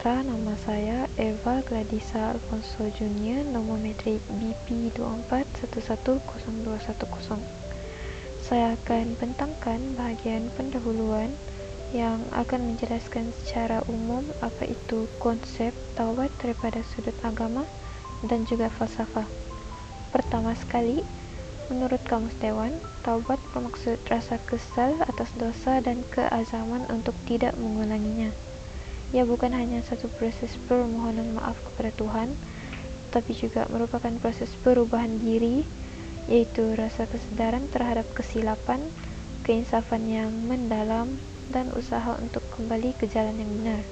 sejahtera, nama saya Eva Gladisa Alfonso Junior, nomor metrik BP24110210. Saya akan bentangkan bahagian pendahuluan yang akan menjelaskan secara umum apa itu konsep taubat daripada sudut agama dan juga falsafah. Pertama sekali, menurut Kamus Dewan, taubat bermaksud rasa kesal atas dosa dan keazaman untuk tidak mengulanginya. Ia bukan hanya satu proses permohonan maaf kepada Tuhan, tapi juga merupakan proses perubahan diri, yaitu rasa kesedaran terhadap kesilapan, keinsafan yang mendalam, dan usaha untuk kembali ke jalan yang benar.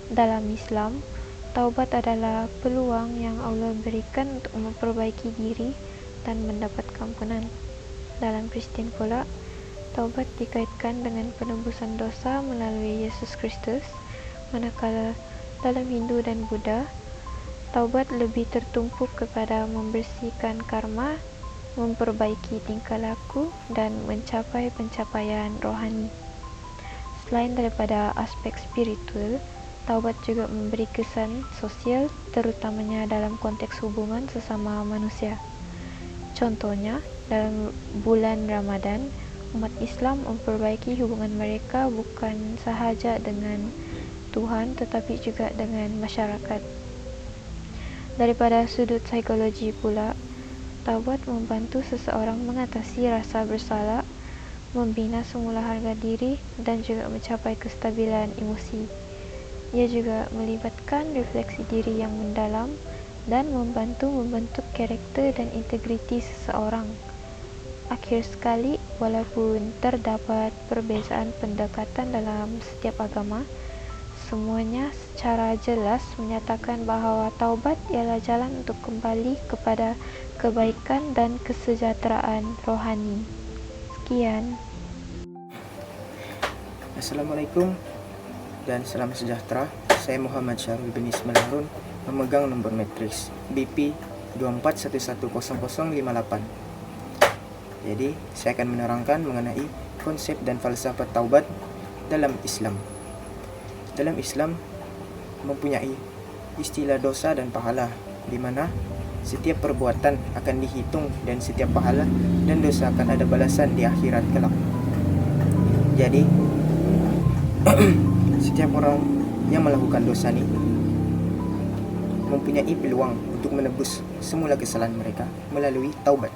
Dalam Islam, taubat adalah peluang yang Allah berikan untuk memperbaiki diri dan mendapat keampunan. Dalam Kristen pula, taubat dikaitkan dengan penebusan dosa melalui Yesus Kristus, manakala dalam Hindu dan Buddha, taubat lebih tertumpu kepada membersihkan karma, memperbaiki tingkah laku, dan mencapai pencapaian rohani. Selain daripada aspek spiritual, taubat juga memberi kesan sosial, terutamanya dalam konteks hubungan sesama manusia. Contohnya, dalam bulan Ramadan, umat Islam memperbaiki hubungan mereka bukan sahaja dengan Tuhan tetapi juga dengan masyarakat. Daripada sudut psikologi pula, taubat membantu seseorang mengatasi rasa bersalah, membina semula harga diri, dan juga mencapai kestabilan emosi. Ia juga melibatkan refleksi diri yang mendalam dan membantu membentuk karakter dan integriti seseorang. Akhir sekali, walaupun terdapat perbezaan pendekatan dalam setiap agama, semuanya secara jelas menyatakan bahawa taubat ialah jalan untuk kembali kepada kebaikan dan kesejahteraan rohani. Sekian. Assalamualaikum dan salam sejahtera. Saya Muhammad Syarul bin Ismail Harun, memegang nomor matriks BP 24110058. Jadi, saya akan menerangkan mengenai konsep dan falsafah taubat dalam Islam. Dalam Islam mempunyai istilah dosa dan pahala, di mana setiap perbuatan akan dihitung dan setiap pahala dan dosa akan ada balasan di akhirat kelak. Jadi, setiap orang yang melakukan dosa ini mempunyai peluang untuk menebus semula kesalahan mereka melalui taubat.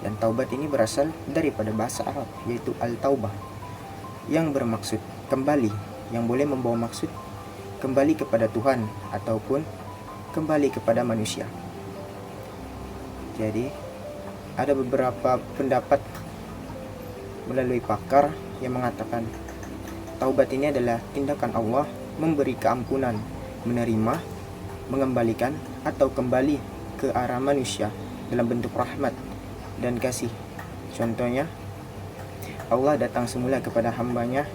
Dan taubat ini berasal daripada bahasa Arab, yaitu al-taubah, yang bermaksud kembali, yang boleh membawa maksud kembali kepada Tuhan ataupun kembali kepada manusia. Jadi, ada beberapa pendapat melalui pakar yang mengatakan taubat ini adalah tindakan Allah memberi keampunan, menerima, mengembalikan, atau kembali ke arah manusia dalam bentuk rahmat dan kasih. Contohnya, Allah datang semula kepada hambanya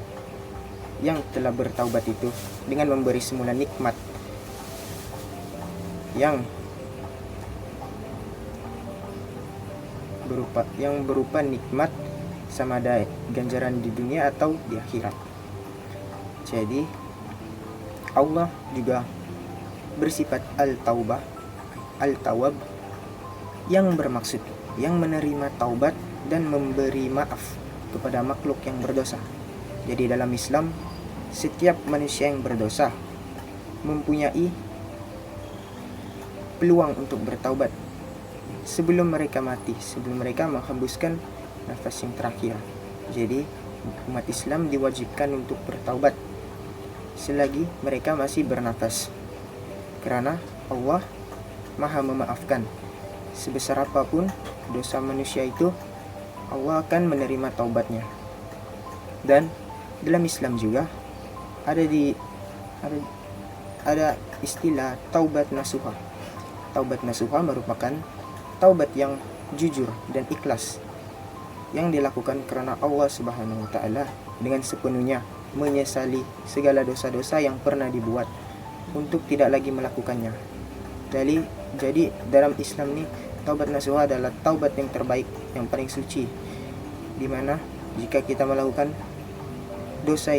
yang telah bertaubat itu dengan memberi semula nikmat yang berupa nikmat sama ada ganjaran di dunia atau di akhirat. Jadi Allah juga bersifat al-taubah, al-tawab, yang bermaksud yang menerima taubat dan memberi maaf kepada makhluk yang berdosa. Jadi dalam Islam, setiap manusia yang berdosa mempunyai peluang untuk bertaubat sebelum mereka mati, sebelum mereka menghembuskan nafas yang terakhir. Jadi umat Islam diwajibkan untuk bertaubat selagi mereka masih bernafas, karena Allah Maha memaafkan. Sebesar apapun dosa manusia itu, Allah akan menerima taubatnya. Dan dalam Islam juga ada istilah taubat nasuha. Taubat nasuha merupakan taubat yang jujur dan ikhlas yang dilakukan karena Allah Subhanahu wa taala dengan sepenuhnya menyesali segala dosa-dosa yang pernah dibuat untuk tidak lagi melakukannya. Jadi dalam Islam ini taubat nasuha adalah taubat yang terbaik, yang paling suci, di mana jika kita melakukan dosa,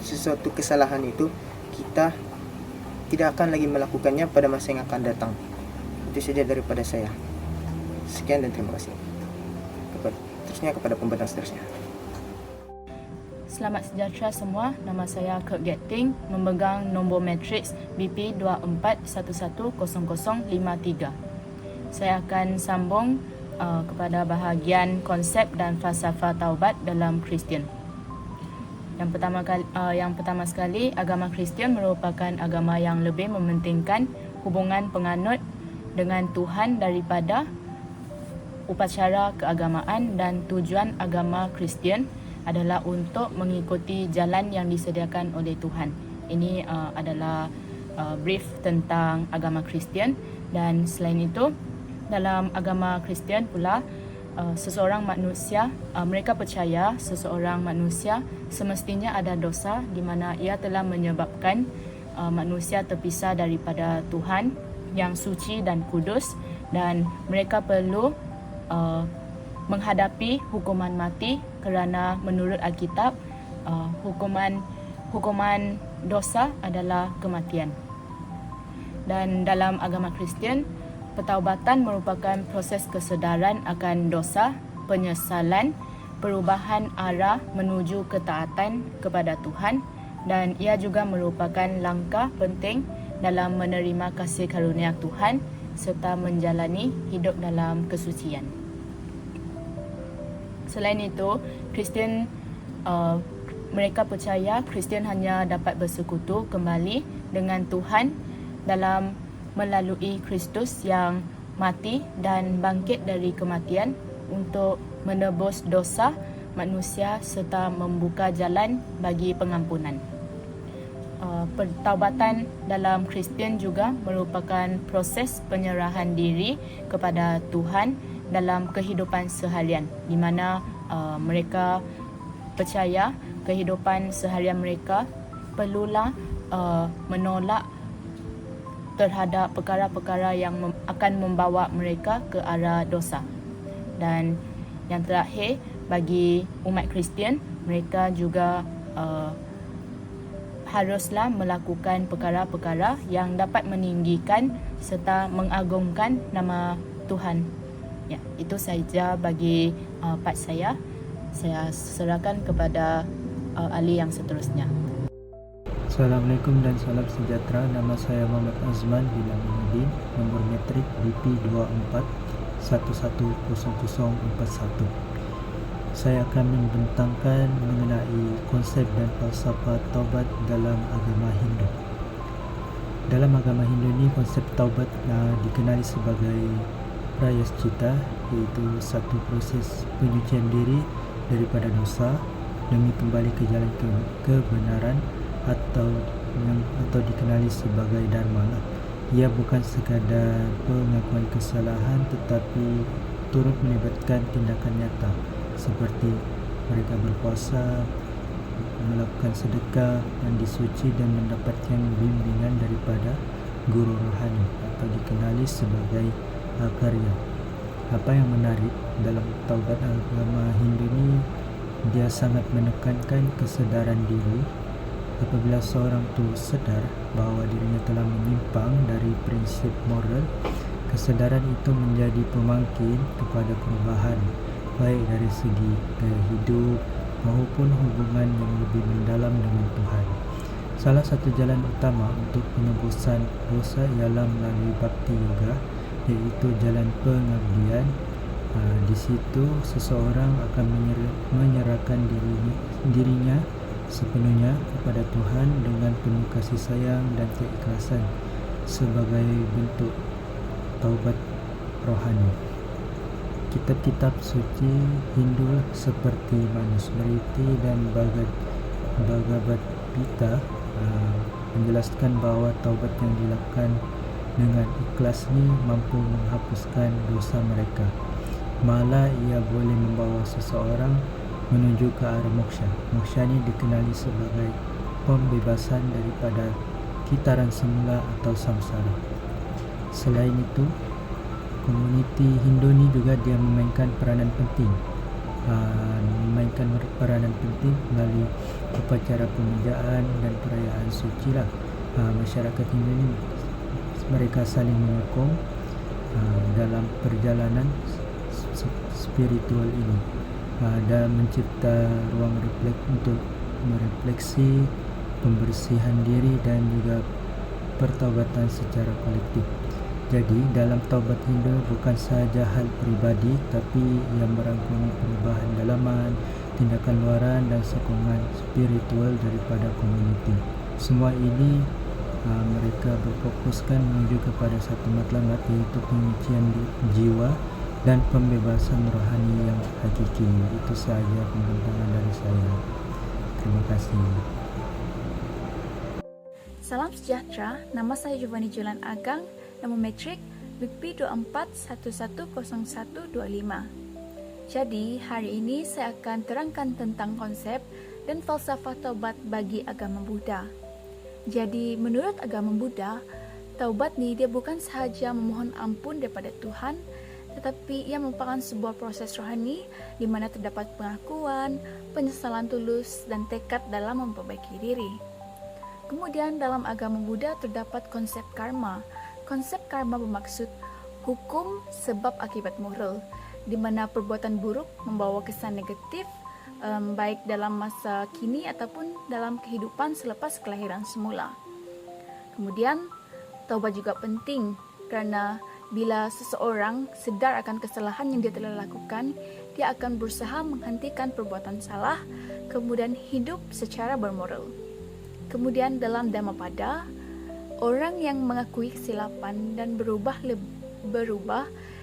sesuatu kesalahan itu, kita tidak akan lagi melakukannya pada masa yang akan datang. Itu saja daripada saya. Sekian dan terima kasih. Terusnya kepada pembentang seterusnya. Selamat sejahtera semua, nama saya Kurt Getting, memegang nombor matriks BP 24110053. Saya akan sambung kepada bahagian konsep dan falsafah taubat dalam Kristian. Yang pertama sekali, agama Kristian merupakan agama yang lebih mementingkan hubungan penganut dengan Tuhan daripada upacara keagamaan, dan tujuan agama Kristian adalah untuk mengikuti jalan yang disediakan oleh Tuhan. Ini adalah brief tentang agama Kristian. Dan selain itu, dalam agama Kristian pula, seseorang manusia, mereka percaya seseorang manusia semestinya ada dosa di mana ia telah menyebabkan manusia terpisah daripada Tuhan yang suci dan kudus, dan mereka perlu menghadapi hukuman mati kerana menurut Alkitab hukuman dosa adalah kematian. Dan dalam agama Kristian, pertaubatan merupakan proses kesedaran akan dosa, penyesalan, perubahan arah menuju ketaatan kepada Tuhan, dan ia juga merupakan langkah penting dalam menerima kasih karunia Tuhan serta menjalani hidup dalam kesucian. Selain itu, Kristian mereka percaya Kristian hanya dapat bersekutu kembali dengan Tuhan dalam melalui Kristus yang mati dan bangkit dari kematian untuk menebus dosa manusia serta membuka jalan bagi pengampunan. Pertaubatan dalam Kristian juga merupakan proses penyerahan diri kepada Tuhan dalam kehidupan seharian, di mana mereka percaya kehidupan seharian mereka perlulah menolak terhadap perkara-perkara yang akan membawa mereka ke arah dosa. Dan yang terakhir, bagi umat Kristian, mereka juga haruslah melakukan perkara-perkara yang dapat meninggikan serta mengagungkan nama Tuhan. Ya, itu saja bagi part saya. Saya serahkan kepada ahli yang seterusnya. Assalamualaikum dan salam sejahtera. Nama saya Muhammad Azman bin Aminuddin, nombor metrik BP 24110041. Saya akan membentangkan mengenai konsep dan falsafah taubat dalam agama Hindu. Dalam agama Hindu ini, konsep taubat dikenali sebagai prayaschita, iaitu satu proses penyucian diri daripada dosa demi kembali ke jalan kebenaran, atau dikenali sebagai dharma. Ia bukan sekadar pengakuan kesalahan, tetapi turut melibatkan tindakan nyata seperti mereka berpuasa, melakukan sedekah, mandi suci, dan mendapatkan bimbingan daripada guru rohani atau dikenali sebagai karya. Apa yang menarik dalam taubat agama Hindu ini, dia sangat menekankan kesedaran diri. Apabila seorang tu sedar bahawa dirinya telah menyimpang dari prinsip moral, kesedaran itu menjadi pemangkin kepada perubahan, baik dari segi gaya hidup maupun hubungan yang lebih mendalam dengan Tuhan. Salah satu jalan utama untuk penebusan dosa ialah melalui bhakti yoga, iaitu jalan pengabdian. Di situ seseorang akan menyerahkan dirinya sepenuhnya kepada Tuhan dengan penuh kasih sayang dan keikhlasan sebagai bentuk taubat rohani. Kitab-kitab suci Hindu seperti Manusmriti dan Bhagavad Gita menjelaskan bahawa taubat yang dilakukan dengan ikhlas ini mampu menghapuskan dosa mereka. Malah ia boleh membawa seseorang menuju ke arah moksha. Moksha ini dikenali sebagai pembebasan daripada kitaran semula atau samsara. Selain itu, komuniti Hindu ni juga dia memainkan peranan penting melalui upacara pemujaan dan perayaan suci lah. masyarakat Hindu ini mereka saling menyokong dalam perjalanan spiritual ini, dan mencipta ruang untuk merefleksi, pembersihan diri dan juga pertaubatan secara kolektif. Jadi dalam taubat Hindu bukan sahaja hal pribadi, tapi yang merangkumi perubahan dalaman, tindakan luaran dan sokongan spiritual daripada komuniti. Semua ini mereka berfokuskan menuju kepada satu matlamat, yaitu penyucian jiwa dan pembebasan rohani yang hakiki. Itu sahaja pembentangan dari saya. Terima kasih. Salam sejahtera, nama saya Giovanni Julan Agang, nama metrik BP 24110125. Jadi, hari ini saya akan terangkan tentang konsep dan falsafah taubat bagi agama Buddha. Jadi, menurut agama Buddha, taubat ni dia bukan sahaja memohon ampun daripada Tuhan, tetapi ia merupakan sebuah proses rohani di mana terdapat pengakuan, penyesalan tulus dan tekad dalam memperbaiki diri. Kemudian dalam agama Buddha terdapat konsep karma. Konsep karma bermaksud hukum sebab akibat moral, di mana perbuatan buruk membawa kesan negatif baik dalam masa kini ataupun dalam kehidupan selepas kelahiran semula. Kemudian taubat juga penting kerana bila seseorang sedar akan kesalahan yang dia telah lakukan, dia akan berusaha menghentikan perbuatan salah, kemudian hidup secara bermoral. Kemudian dalam Dhammapada, orang yang mengakui kesilapan dan berubah,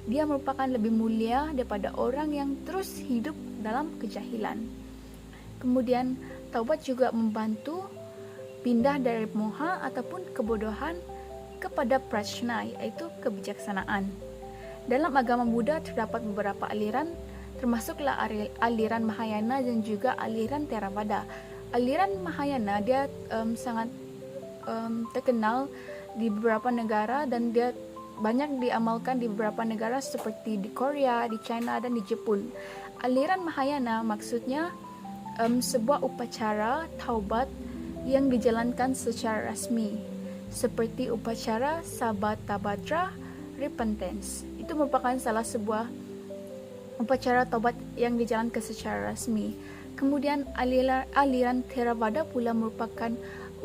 dia merupakan lebih mulia daripada orang yang terus hidup dalam kejahilan. Kemudian taubat juga membantu pindah dari moha ataupun kebodohan kepada prajna, iaitu kebijaksanaan. Dalam agama Buddha terdapat beberapa aliran, termasuklah aliran Mahayana dan juga aliran Theravada. Aliran Mahayana dia sangat terkenal di beberapa negara dan dia banyak diamalkan di beberapa negara seperti di Korea, di China dan di Jepun. Aliran Mahayana maksudnya sebuah upacara taubat yang dijalankan secara rasmi, seperti upacara Sabatabhadra Repentance. Itu merupakan salah sebuah upacara taubat yang dijalankan secara rasmi. Kemudian aliran Theravada pula merupakan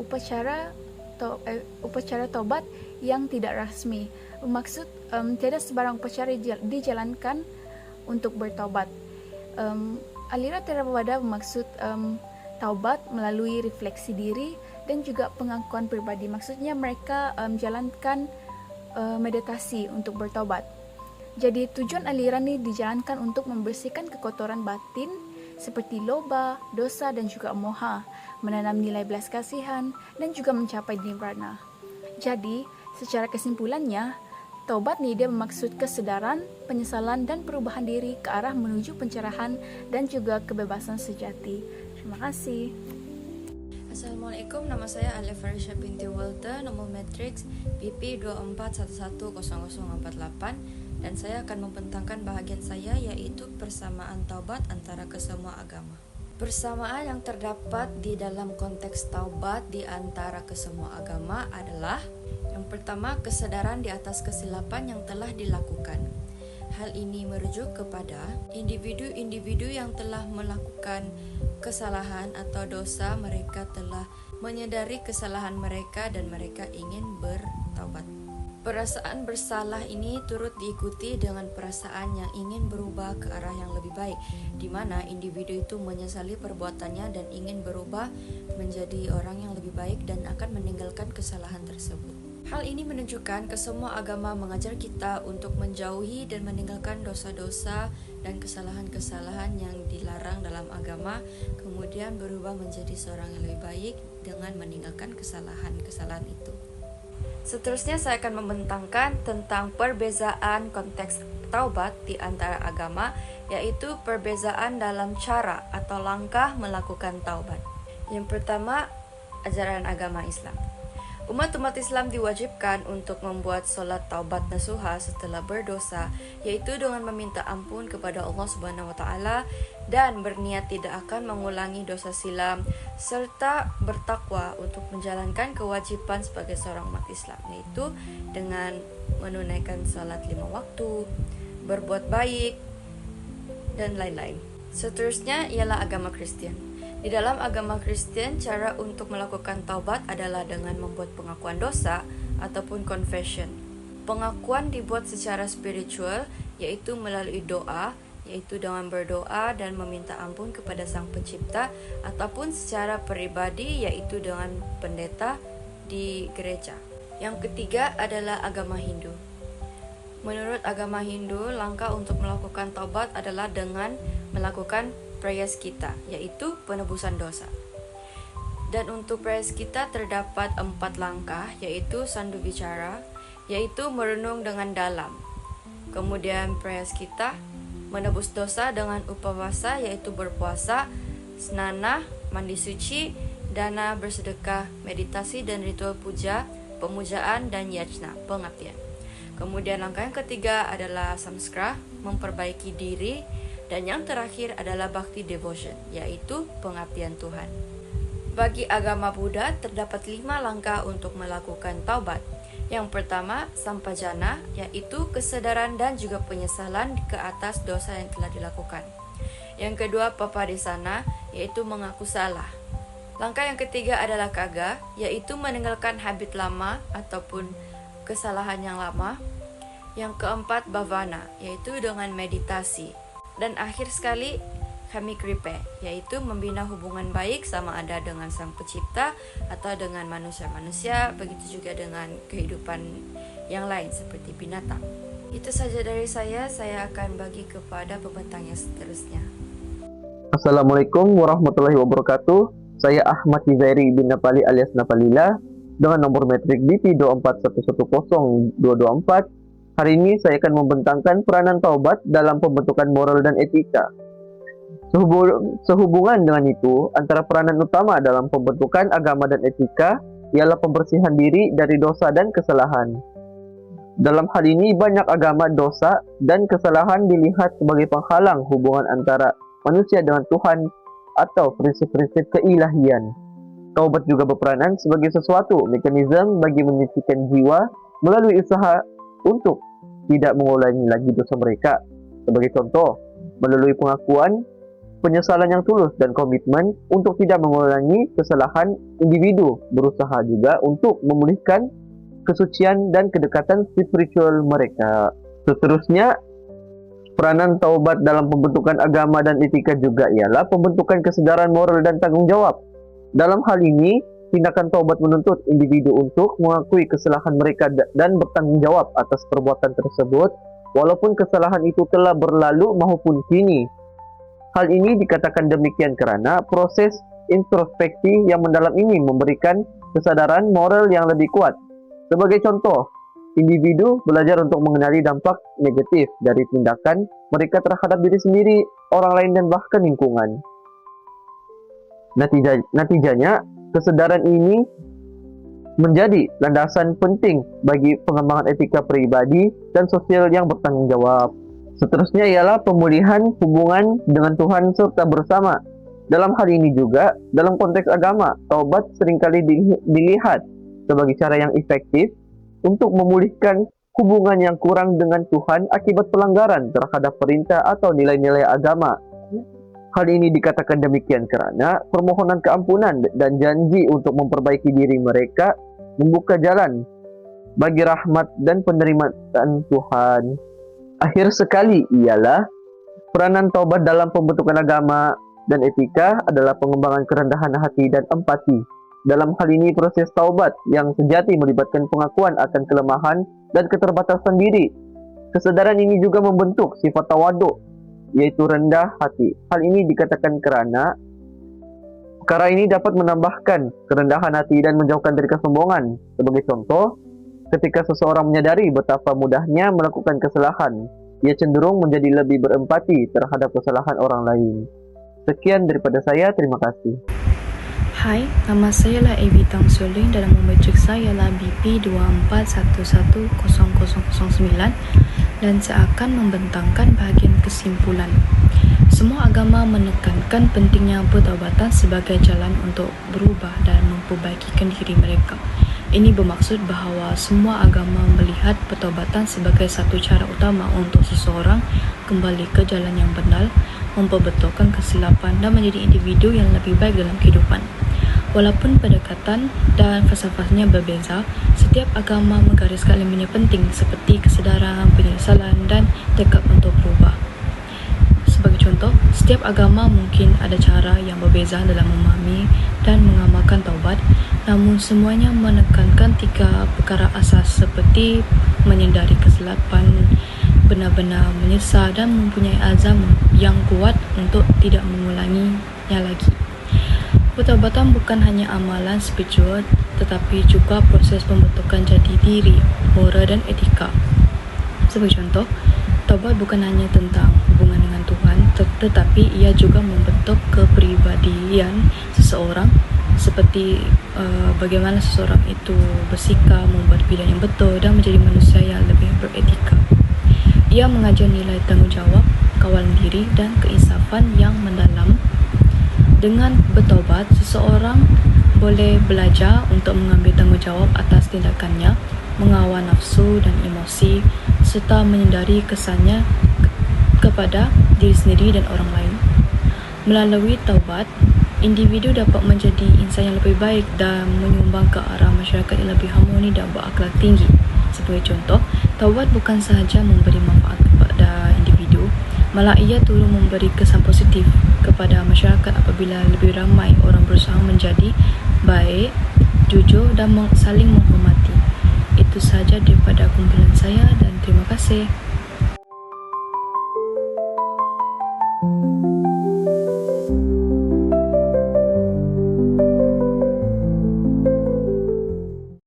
upacara taubat yang tidak rasmi. Bermaksud tiada sebarang upacara dijalankan untuk bertaubat. Aliran Theravada bermaksud taubat melalui refleksi diri dan juga pengakuan pribadi. Maksudnya mereka jalankan meditasi untuk bertaubat. Jadi tujuan aliran ini dijalankan untuk membersihkan kekotoran batin seperti loba, dosa dan juga moha, menanam nilai belas kasihan dan juga mencapai nirvana. Jadi, secara kesimpulannya, taubat ni dia bermaksud kesedaran, penyesalan dan perubahan diri ke arah menuju pencerahan dan juga kebebasan sejati. Terima kasih. Assalamualaikum, nama saya Alif Farisha binti Walter, nomor matriks BP 24110048, dan saya akan membentangkan bahagian saya, yaitu persamaan taubat antara kesemua agama. Persamaan yang terdapat di dalam konteks taubat di antara kesemua agama adalah: yang pertama, kesadaran di atas kesilapan yang telah dilakukan. Hal ini merujuk kepada individu-individu yang telah melakukan kesalahan atau dosa. Mereka telah menyadari kesalahan mereka dan mereka ingin bertaubat. Perasaan bersalah ini turut diikuti dengan perasaan yang ingin berubah ke arah yang lebih baik, di mana individu itu menyesali perbuatannya dan ingin berubah menjadi orang yang lebih baik dan akan meninggalkan kesalahan tersebut. Hal ini menunjukkan kesemua agama mengajar kita untuk menjauhi dan meninggalkan dosa-dosa dan kesalahan-kesalahan yang dilarang dalam agama, kemudian berubah menjadi seorang yang lebih baik dengan meninggalkan kesalahan-kesalahan itu. Seterusnya saya akan membentangkan tentang perbezaan konteks taubat di antara agama, yaitu perbezaan dalam cara atau langkah melakukan taubat. Yang pertama, ajaran agama Islam. Umat-umat Islam diwajibkan untuk membuat solat taubat nasuha setelah berdosa, yaitu dengan meminta ampun kepada Allah Subhanahu wa taala dan berniat tidak akan mengulangi dosa silam, serta bertakwa untuk menjalankan kewajiban sebagai seorang umat Islam, yaitu dengan menunaikan salat 5 waktu, berbuat baik, dan lain-lain. Seterusnya ialah agama Kristen. Di dalam agama Kristen, cara untuk melakukan taubat adalah dengan membuat pengakuan dosa ataupun confession. Pengakuan dibuat secara spiritual, yaitu melalui doa, yaitu dengan berdoa dan meminta ampun kepada Sang Pencipta, ataupun secara pribadi, yaitu dengan pendeta di gereja. Yang ketiga adalah agama Hindu. Menurut agama Hindu, langkah untuk melakukan taubat adalah dengan melakukan prayaskita, yaitu penebusan dosa. Dan untuk prayaskita terdapat 4 langkah, yaitu sandu bicara, yaitu merenung dengan dalam. Kemudian prayaskita, menebus dosa dengan upawasa, yaitu berpuasa, snana, mandi suci, dana, bersedekah, meditasi dan ritual puja, pemujaan, dan yajna, pengabdian. Kemudian langkah yang ketiga adalah samskara, memperbaiki diri. Dan yang terakhir adalah bhakti devotion, yaitu pengabdian Tuhan. Bagi agama Buddha, terdapat 5 langkah untuk melakukan taubat. Yang pertama, sampajana, yaitu kesadaran dan juga penyesalan ke atas dosa yang telah dilakukan. Yang kedua, papadesana, yaitu mengaku salah. Langkah yang ketiga adalah kaga, yaitu meninggalkan habit lama ataupun kesalahan yang lama. Yang keempat, bhavana, yaitu dengan meditasi. Dan akhir sekali, kami kripe, yaitu membina hubungan baik sama ada dengan Sang Pencipta atau dengan manusia-manusia, begitu juga dengan kehidupan yang lain seperti binatang. Itu saja dari saya akan bagi kepada pembentang yang seterusnya. Assalamualaikum warahmatullahi wabarakatuh. Saya Ahmad Hizairi bin Napali alias Napalila dengan nomor metrik BP 241102224. Hari ini saya akan membentangkan peranan taubat dalam pembentukan moral dan etika. Sehubungan dengan itu, antara peranan utama dalam pembentukan agama dan etika ialah pembersihan diri dari dosa dan kesalahan. Dalam hal ini, banyak agama dosa dan kesalahan dilihat sebagai penghalang hubungan antara manusia dengan Tuhan atau prinsip-prinsip keilahian. Taubat juga berperanan sebagai sesuatu mekanisme bagi menyucikan jiwa melalui usaha untuk tidak mengulangi lagi dosa mereka. Sebagai contoh, melalui pengakuan, penyesalan yang tulus dan komitmen untuk tidak mengulangi kesalahan, individu berusaha juga untuk memulihkan kesucian dan kedekatan spiritual mereka. Seterusnya, peranan taubat dalam pembentukan agama dan etika juga ialah pembentukan kesadaran moral dan tanggung jawab. Dalam hal ini, tindakan taubat menuntut individu untuk mengakui kesalahan mereka dan bertanggung jawab atas perbuatan tersebut, walaupun kesalahan itu telah berlalu maupun kini. Hal ini dikatakan demikian karena proses introspeksi yang mendalam ini memberikan kesadaran moral yang lebih kuat. Sebagai contoh, individu belajar untuk mengenali dampak negatif dari tindakan mereka terhadap diri sendiri, orang lain, dan bahkan lingkungan. Natijanya, kesadaran ini menjadi landasan penting bagi pengembangan etika pribadi dan sosial yang bertanggung jawab. Seterusnya ialah pemulihan hubungan dengan Tuhan serta bersama. Dalam hal ini juga, dalam konteks agama, taubat seringkali dilihat sebagai cara yang efektif untuk memulihkan hubungan yang kurang dengan Tuhan akibat pelanggaran terhadap perintah atau nilai-nilai agama. Hal ini dikatakan demikian karena permohonan keampunan dan janji untuk memperbaiki diri mereka membuka jalan bagi rahmat dan penerimaan Tuhan. Akhir sekali ialah peranan taubat dalam pembentukan agama dan etika adalah pengembangan kerendahan hati dan empati. Dalam hal ini, proses taubat yang sejati melibatkan pengakuan akan kelemahan dan keterbatasan diri. Kesadaran ini juga membentuk sifat tawaduk, yaitu rendah hati. Hal ini dikatakan karena perkara ini dapat menambahkan kerendahan hati dan menjauhkan dari kesombongan. Sebagai contoh, ketika seseorang menyadari betapa mudahnya melakukan kesalahan, ia cenderung menjadi lebih berempati terhadap kesalahan orang lain. Sekian daripada saya, terima kasih. Hai, nama saya lah Evi Tang Suling dan nama matrik saya ialah BP24110009 dan saya akan membentangkan bahagian kesimpulan. Semua agama menekankan pentingnya pertaubatan sebagai jalan untuk berubah dan memperbaikikan diri mereka. Ini bermaksud bahawa semua agama melihat pertaubatan sebagai satu cara utama untuk seseorang kembali ke jalan yang benar, memperbetulkan kesilapan dan menjadi individu yang lebih baik dalam kehidupan. Walaupun pendekatan dan falsafahnya berbeza, setiap agama menggariskan elemen yang penting seperti kesedaran, penyesalan dan tekad untuk berubah. Sebagai contoh, setiap agama mungkin ada cara yang berbeza dalam memahami dan mengamalkan taubat, namun semuanya menekankan 3 perkara asas seperti menyedari kesilapan, benar-benar menyesal dan mempunyai azam yang kuat untuk tidak mengulanginya lagi. Pertaubatan bukan hanya amalan spiritual tetapi juga proses pembentukan jati diri, moral dan etika. Sebagai contoh, taubat bukan hanya tentang hubungan dengan Tuhan tetapi ia juga membentuk kepribadian seseorang seperti bagaimana seseorang itu bersikap, membuat pilihan yang betul dan menjadi manusia yang lebih beretika. Ia mengajar nilai tanggungjawab, kawalan diri dan keinsafan yang mendalam. Dengan bertaubat, seseorang boleh belajar untuk mengambil tanggungjawab atas tindakannya, mengawal nafsu dan emosi, serta menyedari kesannya kepada diri sendiri dan orang lain. Melalui taubat, individu dapat menjadi insan yang lebih baik dan menyumbang ke arah masyarakat yang lebih harmoni dan berakhlak tinggi. Sebagai contoh, taubat bukan sahaja memberi manfaat kepada individu, malah ia turut memberi kesan positif kepada masyarakat apabila lebih ramai orang berusaha menjadi baik, jujur dan saling menghormati. Itu sahaja daripada kumpulan saya dan terima kasih.